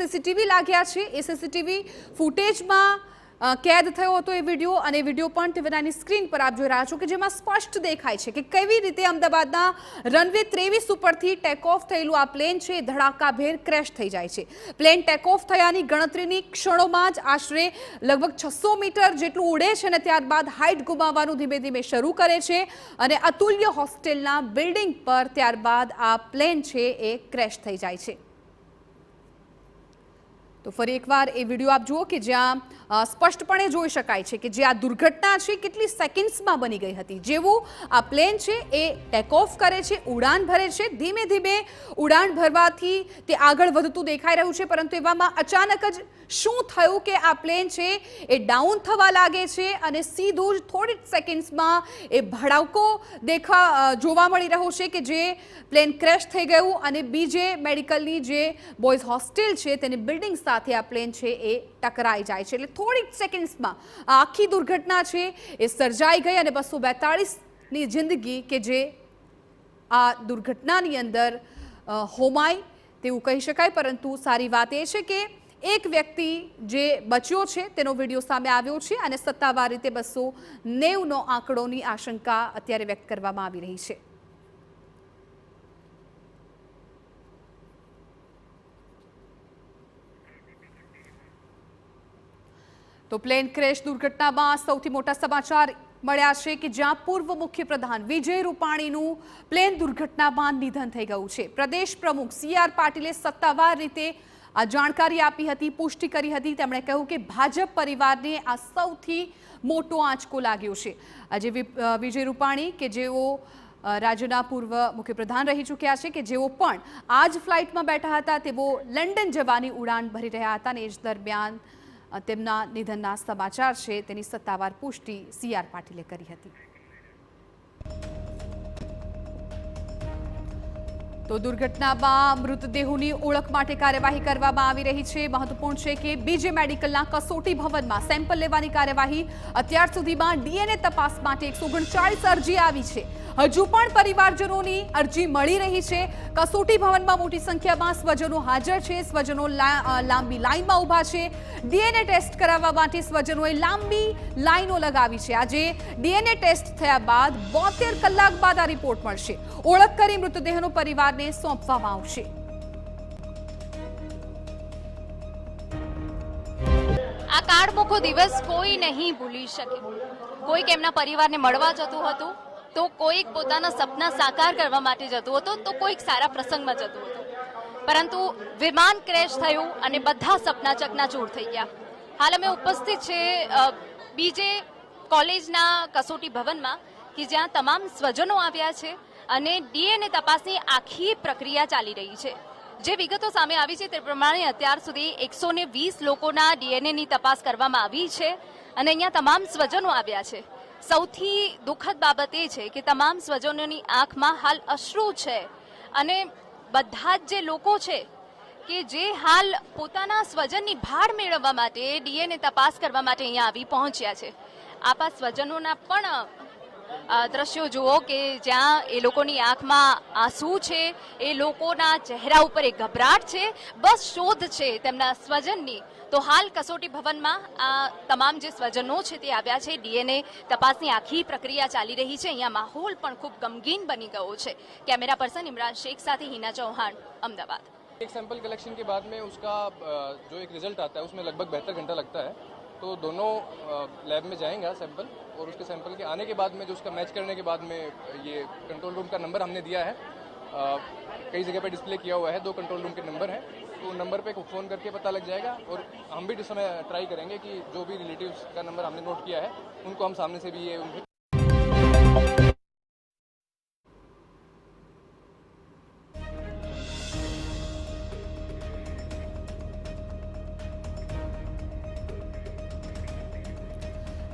CCTV લાગ્યા છે। એ CCTV ફૂટેજમાં કેદ થયો હતો એ વિડીયો, અને વિડીયો પણ ટીવીની સ્ક્રીન પર આપ જોઈ રહ્યા છો કે જેમાં સ્પષ્ટ દેખાય છે કે કેવી રીતે અમદાવાદના રનવે 23 ઉપરથી ટેક ઓફ થયેલું આ પ્લેન છે ધડાકાભેર ક્રેશ થઈ જાય છે। પ્લેન ટેક ઓફ થયાની ગણતરીની ક્ષણોમાં જ આશરે લગભગ 600 મીટર જેટલું ઉડે છે અને ત્યારબાદ હાઇટ ગુમાવવાનું ધીમે ધીમે શરૂ કરે છે અને અતુલ્ય હોસ્ટેલના બિલ્ડિંગ પર ત્યારબાદ આ પ્લેન છે એ ક્રેશ થઈ જાય છે। તો ફરી એકવાર એ વિડીયો આપ જુઓ કે જ્યાં સ્પષ્ટપણે જોઈ શકાય છે કે જે આ દુર્ઘટના છે કેટલી સેકન્ડ્સમાં બની ગઈ હતી। જેવું આ પ્લેન છે એ ટેક ઓફ કરે છે, ઉડાન ભરે છે, ધીમે ધીમે ઉડાન ભરવાથી તે આગળ વધતું દેખાઈ રહ્યું છે, પરંતુ એવામાં અચાનક જ શું થયું કે આ પ્લેન છે એ ડાઉન થવા લાગે છે અને સીધું જ થોડી સેકન્ડ્સમાં એ ભડાકો જોવા મળી રહ્યો છે કે જે પ્લેન ક્રેશ થઈ ગયું અને બીજે મેડિકલની જે બોયઝ હોસ્ટેલ છે તેની બિલ્ડિંગ સાથે આ પ્લેન છે એ ટકરાઈ જાય છે। એટલે થોડી સેકન્ડ્સમાં આ આખી દુર્ઘટના છે એ સર્જાઈ ગઈ અને 242ની જિંદગી કે જે આ દુર્ઘટનાની અંદર હોમાય તેવું કહી શકાય। પરંતુ સારી વાત એ છે કે એક વ્યક્તિ જે બચ્યો છે તેનો વિડીયો સામે આવ્યો છે અને સત્તાવાર રીતે 290નો આંકડોની આશંકા અત્યારે વ્યક્ત કરવામાં આવી રહી છે। તો પ્લેન ક્રેશ દુર્ઘટનામાં સૌથી મોટા સમાચાર મળ્યા છે કે જ્યાં પૂર્વ મુખ્યપ્રધાન વિજય રૂપાણીનું પ્લેન દુર્ઘટનામાં નિધન થઈ ગયું છે। પ્રદેશ પ્રમુખ CR પાટીલે સત્તાવાર રીતે આ જાણકારી આપી હતી, પુષ્ટિ કરી હતી। તેમણે કહ્યું કે ભાજપ પરિવારને આ સૌથી મોટો આંચકો લાગ્યો છે। આજે વિજય રૂપાણી કે જેઓ રાજ્યના પૂર્વ મુખ્યપ્રધાન રહી ચૂક્યા છે કે જેઓ પણ આ જ ફ્લાઇટમાં બેઠા હતા, તેઓ લંડન જવાની ઉડાન ભરી રહ્યા હતા અને એ જ દરમિયાન તેમના નિધનના સમાચાર છે તેની સત્તાવાર પુષ્ટિ CR પાટીલે કરી હતી। તો દુર્ઘટનામાં મૃતદેહોની ઓળખ માટે કાર્યવાહી કરવામાં આવી રહી છે। મહત્વપૂર્ણ છે કે બીજે મેડિકલના કસોટી ભવનમાં સેમ્પલ લેવાની કાર્યવાહી અત્યાર સુધીમાં DNA તપાસ માટે 139 અરજી આવી છે। હજુ પણ પરિવારજનોની અરજી મળી રહી છે। કસોટી ભવનમાં મોટી સંખ્યામાં સ્વજનો હાજર છે। સ્વજનો લાંબી લાઇનમાં ઊભા છે। DNA ટેસ્ટ કરાવવા માટે સ્વજનોએ લાંબી લાઇનો લગાવી છે। આજે DNA ટેસ્ટ થયા બાદ 72 કલાક બાદ આ રિપોર્ટ મળશે। ઓળખ કરી મૃતદેહનો પરિવારને સોંપવામાં આવશે। આ કાળમુખો દિવસ કોઈ નહીં ભૂલી શકે। કોઈક એમના પરિવારને મળવા જતું હતું, તો કોઈક પોતાના સપના સાકાર કરવા માટે જતું હતું, તો કોઈક સારા પ્રસંગમાં જતું હતું, પરંતુ વિમાન ક્રેશ થયું અને બધા સપના ચકનાચૂર થઈ ગયા। હાલ અમે ઉપસ્થિત છે બીજે કોલેજના કસોટી ભવનમાં કે જ્યાં તમામ સ્વજનો આવ્યા છે અને DNA તપાસની આખી પ્રક્રિયા ચાલી રહી છે। જે વિગતો સામે આવી છે તે પ્રમાણે અત્યાર સુધી 120 લોકોના DNAની તપાસ કરવામાં આવી છે અને અહીંયા તમામ સ્વજનો આવ્યા છે। સૌથી દુઃખદ બાબત એ છે કે તમામ સ્વજનોની આંખમાં હાલ અશ્રુ છે અને બધા જ જે લોકો છે કે જે હાલ પોતાના સ્વજનની ભાળ મેળવવા માટે DNA તપાસ કરવા માટે અહીંયા આવી પહોંચ્યા છે। આપ આ સ્વજનોના પણ દ્રશ્યો જુઓ કે જ્યાં એ લોકોની આંખમાં આંસુ છે, એ લોકોના ચહેરા ઉપર એક ગભરાટ છે, બસ શોધ છે તેમના સ્વજનની। તો હાલ કસોટી ભવનમાં આ તમામ જે સ્વજનો છે તે આવ્યા છે। DNA તપાસની આખી પ્રક્રિયા ચાલી રહી છે। અહીંયા માહોલ પણ ખૂબ ગમગીન બની ગયો છે। कैमरा पर्सन इमरान शेख साथ हिना चौहान, अहमदाबाद। एक सैंपल कलेक्शन के बाद में उसका जो एक रिजल्ट आता है उसमें लगभग 72 घंटा लगता है। तो दोनों लैब में जाएंगे सैंपल, और उसके सैंपल के आने के बाद में जो उसका मैच करने के बाद में ये कंट्रोल रूम का नंबर हमने दिया है, कई जगह पे डिस्प्ले किया हुआ है, 2 कंट्रोल रूम के नंबर हैं, तो नंबर पे फ़ोन करके पता लग जाएगा। और हम भी इस समय ट्राई करेंगे कि जो भी रिलेटिव्स का नंबर हमने नोट किया है उनको हम सामने से भी ये उनके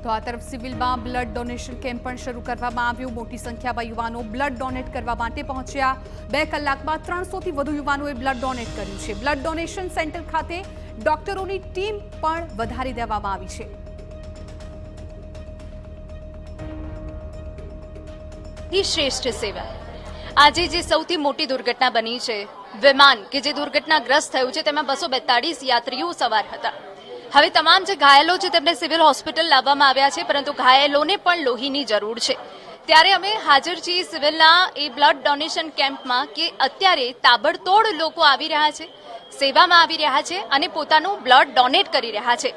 તો આ તરફ સિવિલમાં બ્લડ ડોનેશન કેમ્પ પણ શરૂ કરવામાં આવ્યું। મોટી સંખ્યામાં યુવાનો બ્લડ ડોનેટ કરવા માટે પહોંચ્યા। 2 કલાકમાં 300થી વધુ યુવાનોએ બ્લડ ડોનેટ કર્યું છે। બ્લડ ડોનેશન સેન્ટર ખાતે ડોક્ટરોની ટીમ પણ વધારી દેવામાં આવી છે। ही श्रेष्ठ सेवा। આજે જે સૌથી મોટી દુર્ઘટના બની છે, વિમાન કે જે દુર્ઘટનાગ્રસ્ત થયું છે તેમાં 242 યાત્રીઓ સવાર હતા. હવે તમામ જે ઘાયલો છે તેમને સિવિલ હોસ્પિટલ લાવવામાં આવ્યા છે, પરંતુ ઘાયલોને પણ લોહીની જરૂર છે. ત્યારે અમે હાજર છીએ સિવિલના એ બ્લડ ડોનેશન કેમ્પમાં કે અત્યારે તાબડતોડ લોકો આવી રહ્યા છે, સેવામાં આવી રહ્યા છે અને પોતાનું બ્લડ ડોનેટ કરી રહ્યા છે.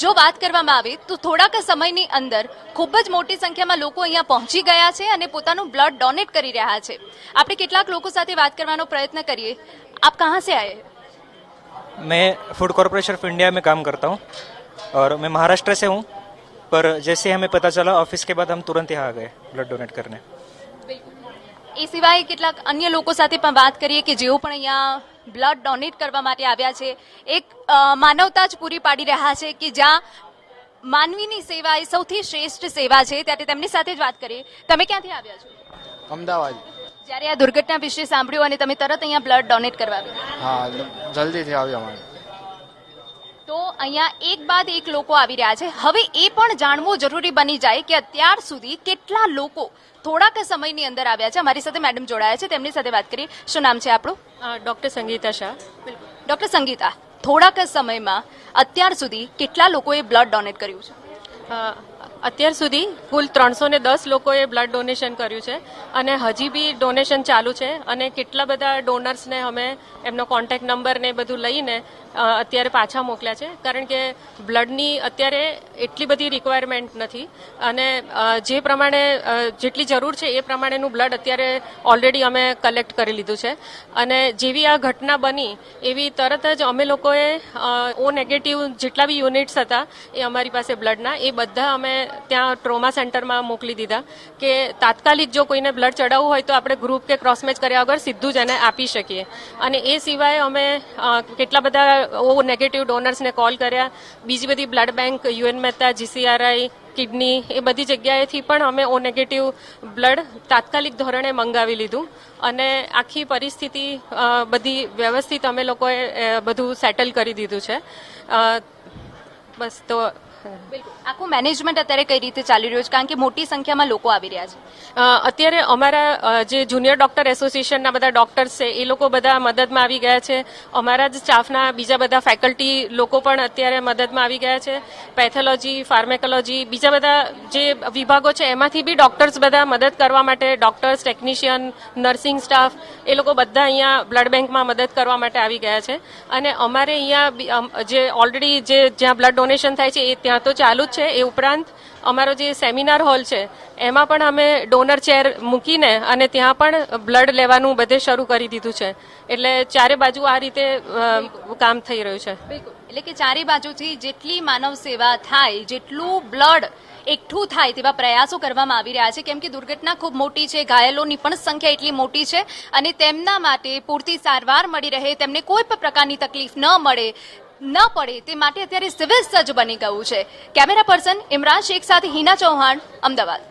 જો વાત કરવામાં આવે તો થોડાક સમયની અંદર ખૂબ જ મોટી સંખ્યામાં લોકો અહીંયા પહોંચી ગયા છે અને પોતાનું બ્લડ ડોનેટ કરી રહ્યા છે. આપણે કેટલાક લોકો સાથે વાત કરવાનો પ્રયત્ન કરીએ. આપ કહાં સે આયે? मैं फूड कॉरपोरेशन ऑफ इंडिया में काम करता हूँ और मैं महाराष्ट्र से हूँ, पर जैसे हमें पता चला ऑफिस के बाद हम तुरंत यहाँ आ गए ब्लड डोनेट करने. એ સિવાય કેટલાક અન્ય લોકો સાથે પણ વાત કરીએ કે જેઓ પણ અહીંયા બ્લડ ડોનેટ કરવા માટે આવ્યા છે. એક માનવતા જ પૂરી પાડી રહ્યા છે કે જ્યાં માનવીની સેવા એ સૌથી શ્રેષ્ઠ સેવા છે. ત્યારે તેમની સાથે જ વાત કરીએ. તમે ક્યાંથી આવ્યા છો? અમદાવાદ. જ્યારે આ દુર્ઘટના વિશે સાંભળ્યું અને તમે તરત અહીંયા બ્લડ ડોનેટ કરવા આવ્યા, હા, જલ્દીથી આવ્યો અમારે. તો અહીંયા એક બાદ એક લોકો આવી રહ્યા છે. હવે એ પણ જાણવું જરૂરી બની જાય કે અત્યાર સુધી કેટલા લોકો થોડાક સમયની અંદર આવ્યા છે. અમારી સાથે મેડમ જોડાયા છે, તેમની સાથે વાત કરીએ. શું નામ છે આપણું? ડૉક્ટર સંગીતા શાહ. ડૉક્ટર સંગીતા, થોડાક સમયમાં અત્યાર સુધી કેટલા લોકોએ બ્લડ ડોનેટ કર્યું છે? અત્યાર સુધી કુલ 310 લોકોએ બ્લડ ડોનેશન કર્યું છે અને હજી બી ડોનેશન ચાલુ છે. અને કેટલા બધા ડોનર્સને અમે એમનો કોન્ટેક્ટ નંબર ને બધું લઈને અત્યારે પાછા મોકલ્યા છે, કારણ કે બ્લડની અત્યારે એટલી બધી રિક્વાયરમેન્ટ નથી અને જે પ્રમાણે જેટલી જરૂર છે એ પ્રમાણેનું બ્લડ અત્યારે ઓલરેડી અમે કલેક્ટ કરી લીધું છે. અને જેવી આ ઘટના બની એવી તરત જ અમે લોકોએ ઓ નેગેટિવ જેટલા બી યુનિટ્સ હતા એ અમારી પાસે બ્લડના, એ બધા અમે ત્યાં ટ્રોમા સેન્ટરમાં મોકલી દીધા કે તાત્કાલિક જો કોઈને બ્લડ ચડાવવું હોય તો આપણે ગ્રુપ કે ક્રોસમેચ કર્યા વગર સીધું જ એને આપી શકીએ. અને એ સિવાય અમે કેટલા બધા ઓ નેગેટિવ ડોનર્સને કોલ કર્યા. બીજી બધી blood bank, UN Mehta, GCRI, kidney, એ બધી જગ્યાએથી પણ અમે ઓ નેગેટિવ બ્લડ તાત્કાલિક ધોરણે મંગાવી લીધું અને આખી પરિસ્થિતિ બધી વ્યવસ્થિત અમે લોકોએ બધું સેટલ કરી દીધું છે. બસ તો આખું મેનેજમેન્ટ અત્યારે કઈ રીતે ચાલી રહ્યું છે, કારણ કે મોટી સંખ્યામાં લોકો આવી રહ્યા છે? અત્યારે અમારા જે જુનિયર ડોક્ટર એસોસિએશનના બધા ડોક્ટર્સ છે એ લોકો બધા મદદમાં આવી ગયા છે. અમારા જ સ્ટાફના બીજા બધા ફેકલ્ટી લોકો પણ અત્યારે મદદમાં આવી ગયા છે. પેથોલોજી, ફાર્મેકોલોજી, બીજા બધા જે વિભાગો છે એમાંથી બી ડોક્ટર્સ બધા મદદ કરવા માટે, ડોક્ટર્સ, ટેકનિશિયન, નર્સિંગ સ્ટાફ, એ લોકો બધા અહીંયા બ્લડ બેંકમાં મદદ કરવા માટે આવી ગયા છે. અને અમારે અહીંયા જે ઓલરેડી જ્યાં બ્લડ ડોનેશન થાય છે એ ત્યાં તો ચાલુ જ છે. એ ઉપરાંત અમારો જે સેમિનાર હોલ છે એમાં પણ અમે ડોનર ચેર મૂકીને અને ત્યાં પણ બ્લડ લેવાનું બધે શરૂ કરી દીધું છે. એટલે ચારે બાજુ આ રીતે કામ થઈ રહ્યું છે. એટલે કે ચારે બાજુથી જેટલી માનવ સેવા થાય, જેટલું બ્લડ એકઠું થાય તેવા પ્રયાસો કરવામાં આવી રહ્યા છે, કેમ કે દુર્ઘટના ખૂબ મોટી છે, ઘાયલોની પણ સંખ્યા એટલી મોટી છે અને તેમના માટે પૂરતી સારવાર મળી રહે, તેમને કોઈ પણ પ્રકારની તકલીફ ન પડે તે માટે અત્યારે સિવિલ સજ્જ બની ગયું છે. કેમેરા પર્સન ઇમરાન શેખ સાથે હિના ચૌહાણ, અમદાવાદ.